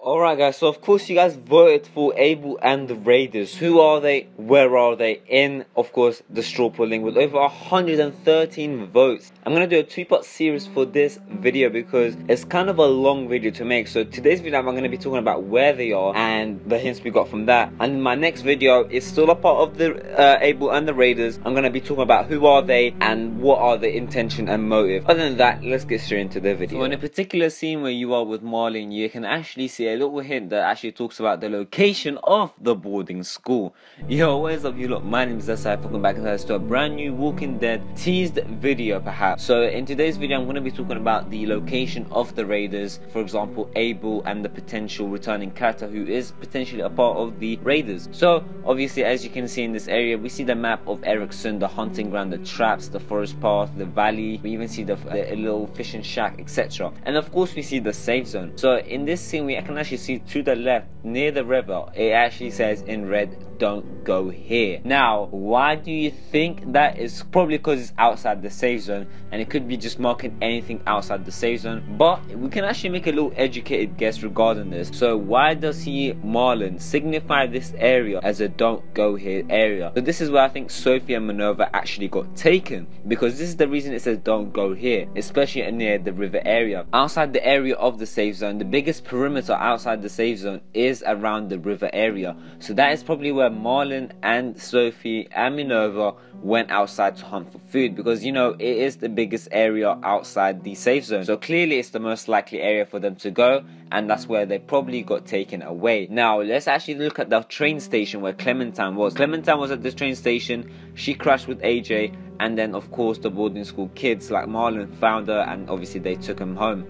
Alright guys, so of course you guys voted for Abel and the Raiders. Who are they? Where are they? In, of course, the straw polling with over 113 votes. I'm going to do a two-part series for this video because it's kind of a long video to make. So today's video I'm going to be talking about where they are and the hints we got from that. And my next video is still a part of the Abel and the Raiders. I'm going to be talking about who are they and what are the intention and motive. Other than that, let's get straight into the video. So in a particular scene where you are with Marlon, you can actually see a little hint that actually talks about the location of the boarding school. Yo, what is up you lot? My name is SI, welcome back to a brand new Walking Dead teased video perhaps. So in today's video I'm going to be talking about the location of the Raiders, for example Abel and the potential returning character who is potentially a part of the Raiders. So obviously as you can see in this area we see the map of Erickson, the hunting ground, the traps, the forest path, the valley, we even see the little fishing shack, etc. And of course we see the safe zone. So in this scene we can actually see to the left near the river it actually says in red, don't go here. Now why do you think that is? Probably because it's outside the safe zone, and it could be just marking anything outside the safe zone, but we can actually make a little educated guess regarding this. So why does Marlon signify this area as a don't go here area? So this is where I think Sophie and Minerva actually got taken, because this is the reason it says don't go here, especially near the river area. Outside the area of the safe zone, the biggest perimeter outside the safe zone is around the river area, so that is probably where Marlon and Sophie and Minerva went outside to hunt for food, because you know it is the biggest area outside the safe zone, so clearly it's the most likely area for them to go, and that's where they probably got taken away. Now let's actually look at the train station where Clementine was. Clementine was at this train station, she crashed with AJ, and then of course the boarding school kids like Marlon found her and obviously they took him home.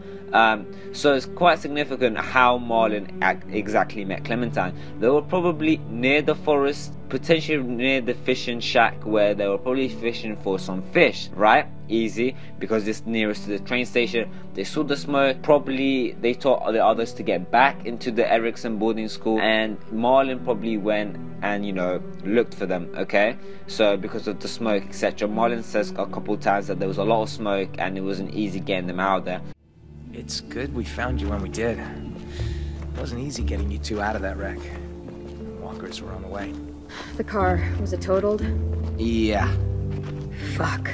So it's quite significant how Marlon exactly met Clementine. They were probably near the forest, potentially near the fishing shack where they were probably fishing for some fish, right? Easy, because it's nearest to the train station. They saw the smoke, probably they told the others to get back into the Erickson boarding school, and Marlon probably went and looked for them. Okay, so because of the smoke, etc. Marlon says a couple times that there was a lot of smoke and it wasn't easy getting them out there. It's good we found you when we did. It wasn't easy getting you two out of that wreck. Walkers were on the way. The car, was it totaled? Yeah. Fuck.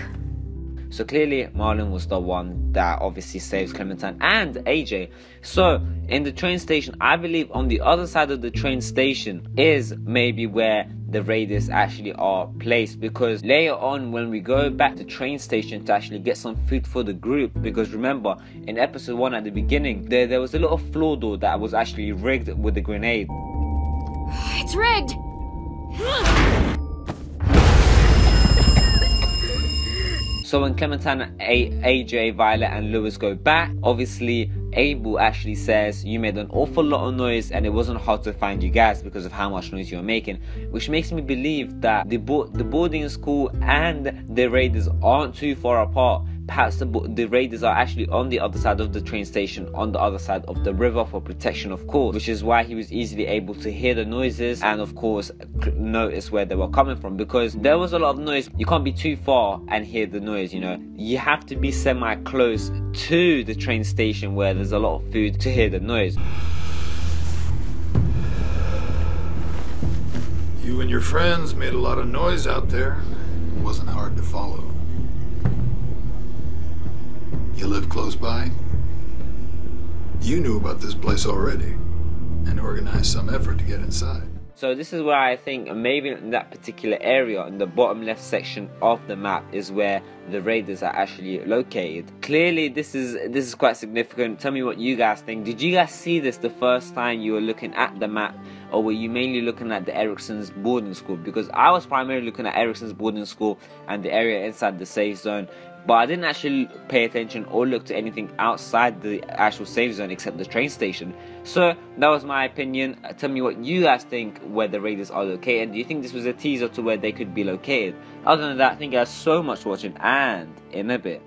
So clearly Marlon was the one that obviously saves Clementine and AJ. So in the train station, I believe on the other side of the train station is maybe where the Raiders actually are placed, because later on when we go back to train station to actually get some food for the group, because remember in episode 1 at the beginning there was a little floor door that was actually rigged with a grenade. It's rigged! So when Clementine, AJ, Violet and Lewis go back, obviously Abel actually says you made an awful lot of noise and it wasn't hard to find you guys because of how much noise you were making, which makes me believe that the boarding school and the Raiders aren't too far apart. Perhaps the Raiders are actually on the other side of the train station, on the other side of the river for protection, of course, which is why he was easily able to hear the noises and of course notice where they were coming from, because there was a lot of noise. You can't be too far and hear the noise, you have to be semi-close to the train station where there's a lot of food to hear the noise. You and your friends made a lot of noise out there. It wasn't hard to follow. You live close by? You knew about this place already and organized some effort to get inside. So this is where I think maybe in that particular area in the bottom left section of the map is where the Raiders are actually located. Clearly this is quite significant. Tell me what you guys think. Did you guys see this the first time you were looking at the map, or were you mainly looking at the Erickson's boarding school? Because I was primarily looking at Erickson's boarding school and the area inside the safe zone, but I didn't actually pay attention or look to anything outside the actual safe zone except the train station. So that was my opinion. Tell me what you guys think where the Raiders are located. Do you think this was a teaser to where they could be located? Other than that, thank you guys so much for watching, and in a bit.